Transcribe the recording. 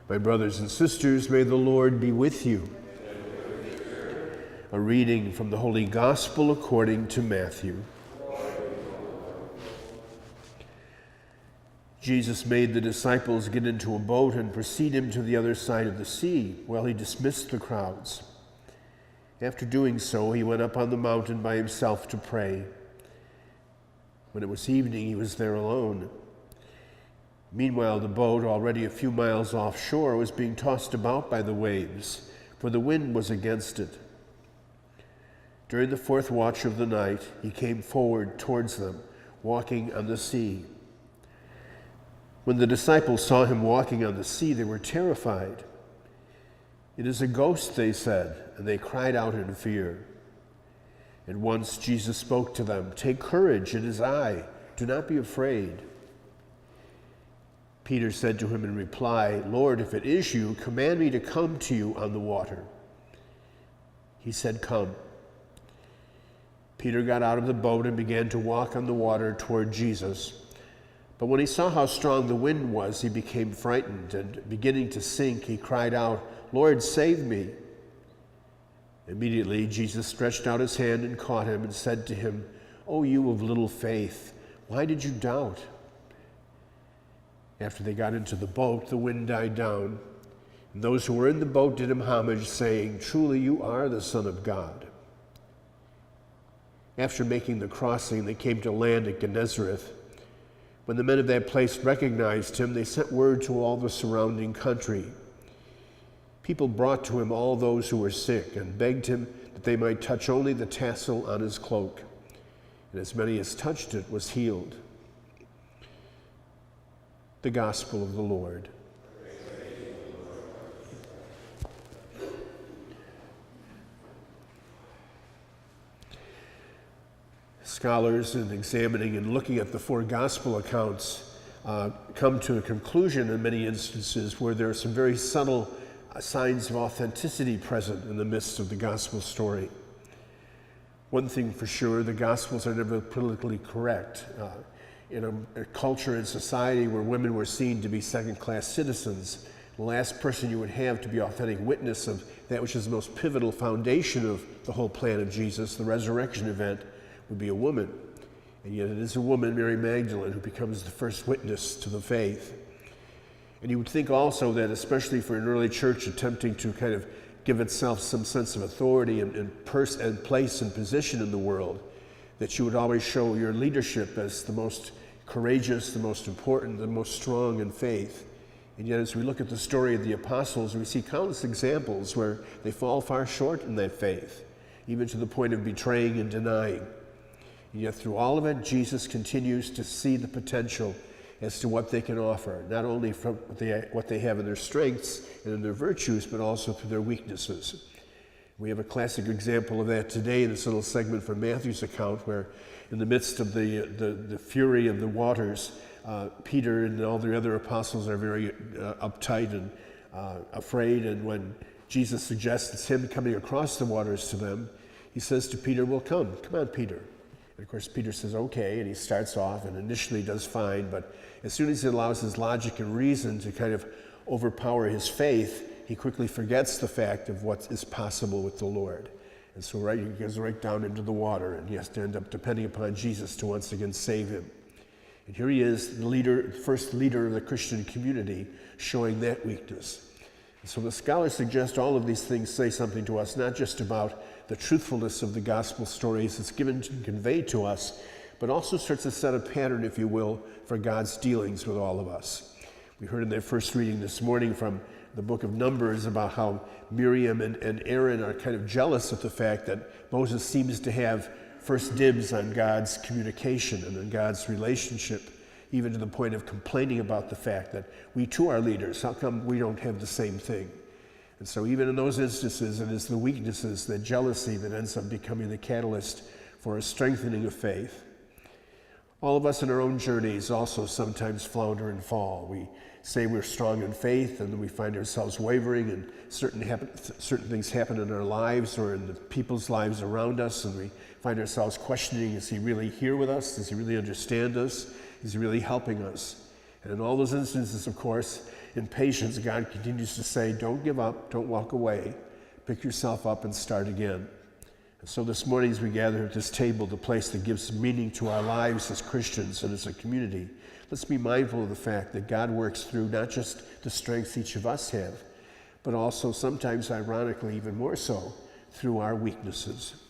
My brothers and sisters, may the Lord be with you. A reading from the Holy Gospel according to Matthew. Jesus made the disciples get into a boat and proceed him to the other side of the sea, while he dismissed the crowds. After doing so, he went up on the mountain by himself to pray. When it was evening, he was there alone. Meanwhile, the boat, already a few miles offshore, was being tossed about by the waves, for the wind was against it. During the fourth watch of the night, he came forward towards them, walking on the sea. When the disciples saw him walking on the sea, they were terrified. "It is a ghost," they said, and they cried out in fear. At once Jesus spoke to them, "Take courage, it is I. Do not be afraid." Peter said to him in reply, "Lord, if it is you, command me to come to you on the water." He said, "Come." Peter got out of the boat and began to walk on the water toward Jesus. But when he saw how strong the wind was, he became frightened, and beginning to sink, he cried out, "Lord, save me." Immediately Jesus stretched out his hand and caught him and said to him, "O you of little faith, why did you doubt?" After they got into the boat, the wind died down, and those who were in the boat did him homage, saying, "Truly you are the Son of God." After making the crossing, they came to land at Gennesareth. When the men of that place recognized him, they sent word to all the surrounding country. People brought to him all those who were sick and begged him that they might touch only the tassel on his cloak. And as many as touched it was healed. The Gospel of the Lord. Scholars, in examining and looking at the four Gospel accounts, come to a conclusion in many instances where there are some very subtle signs of authenticity present in the midst of the Gospel story. One thing for sure, the Gospels are never politically correct. In a culture and society where women were seen to be second-class citizens, the last person you would have to be authentic witness of that which is the most pivotal foundation of the whole plan of Jesus, the resurrection event, would be a woman. And yet it is a woman, Mary Magdalene, who becomes the first witness to the faith. And you would think also that, especially for an early church attempting to kind of give itself some sense of authority and place and position in the world, that you would always show your leadership as the most courageous, the most important, the most strong in faith. And yet as we look at the story of the apostles, we see countless examples where they fall far short in that faith, even to the point of betraying and denying. And yet through all of it, Jesus continues to see the potential as to what they can offer, not only from what they have in their strengths and in their virtues, but also through their weaknesses. We have a classic example of that today in this little segment from Matthew's account, where in the midst of the fury of the waters, Peter and all the other apostles are very uptight and afraid, and when Jesus suggests it's him coming across the waters to them, he says to Peter, "Well, come on, Peter." And of course, Peter says, "Okay," and he starts off and initially does fine, but as soon as he allows his logic and reason to kind of overpower his faith, he quickly forgets the fact of what is possible with the Lord. And so he goes right down into the water, and he has to end up depending upon Jesus to once again save him. And here he is, the first leader of the Christian community, showing that weakness. And so the scholars suggest all of these things say something to us, not just about the truthfulness of the gospel stories it's given to convey to us, but also starts to set a pattern, if you will, for God's dealings with all of us. We heard in their first reading this morning from the book of Numbers about how Miriam and Aaron are kind of jealous of the fact that Moses seems to have first dibs on God's communication and on God's relationship, even to the point of complaining about the fact that we too are leaders. How come we don't have the same thing? And so even in those instances, it is the weaknesses, the jealousy that ends up becoming the catalyst for a strengthening of faith. All of us in our own journeys also sometimes flounder and fall. We say we're strong in faith, and then we find ourselves wavering, and certain things happen in our lives or in the people's lives around us, and we find ourselves questioning, is he really here with us? Does he really understand us? Is he really helping us? And in all those instances, of course, in patience, God continues to say, don't give up, don't walk away. Pick yourself up and start again. And so this morning, as we gather at this table, the place that gives meaning to our lives as Christians and as a community, let's be mindful of the fact that God works through not just the strengths each of us have, but also sometimes, ironically, even more so, through our weaknesses.